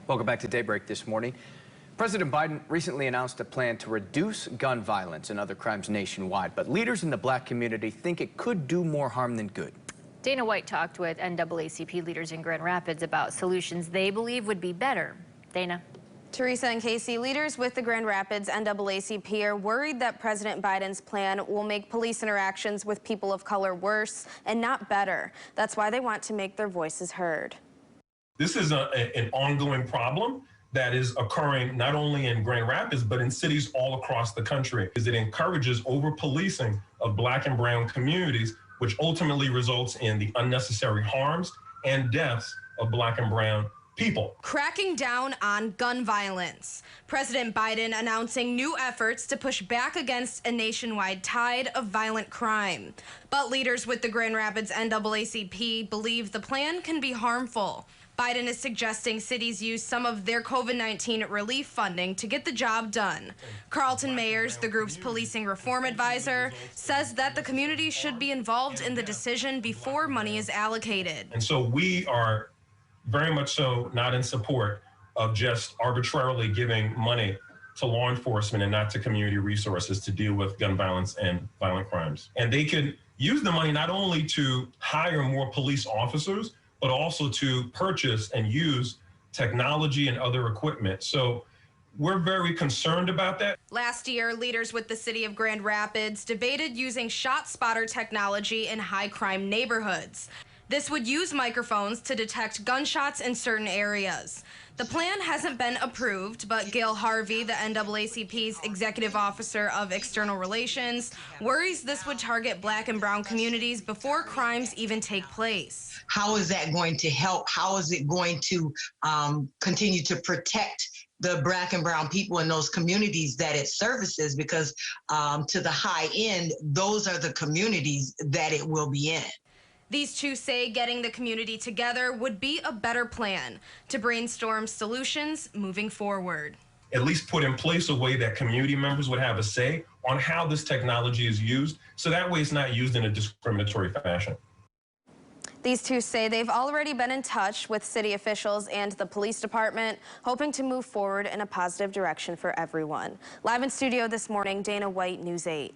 Welcome back to Daybreak this morning. President Biden recently announced a plan to reduce gun violence and other crimes nationwide, but leaders in the black community think it could do more harm than good. Dana White talked with NAACP leaders in Grand Rapids about solutions they believe would be better. Dana. Teresa and Casey, leaders with the Grand Rapids NAACP are worried that President Biden's plan will make police interactions with people of color worse and not better. That's why they want to make their voices heard. This is an ongoing problem that is occurring not only in Grand Rapids, but in cities all across the country, because it encourages over-policing of black and brown communities, which ultimately results in the unnecessary harms and deaths of black and brown people. Cracking down on gun violence. President Biden announcing new efforts to push back against a nationwide tide of violent crime. But leaders with the Grand Rapids NAACP believe the plan can be harmful. Biden is suggesting cities use some of their COVID-19 relief funding to get the job done. Carlton Mayers, the group's policing reform advisor, says that the community should be involved in the decision before money is allocated. And so we are very much so not in support of just arbitrarily giving money to law enforcement and not to community resources to deal with gun violence and violent crimes. And they could use the money not only to hire more police officers, but also to purchase and use technology and other equipment. So we're very concerned about that. Last year, leaders with the city of Grand Rapids debated using shot spotter technology in high crime neighborhoods. This would use microphones to detect gunshots in certain areas. The plan hasn't been approved, but Gail Harvey, the NAACP's executive officer of external relations, worries this would target black and brown communities before crimes even take place. How is that going to help? How is it going to continue to protect the black and brown people in those communities that it services? Because to the high end, those are the communities that it will be in. These two say getting the community together would be a better plan to brainstorm solutions moving forward. At least put in place a way that community members would have a say on how this technology is used, so that way it's not used in a discriminatory fashion. These two say they've already been in touch with city officials and the police department, hoping to move forward in a positive direction for everyone. Live in studio this morning, Dana White, News 8.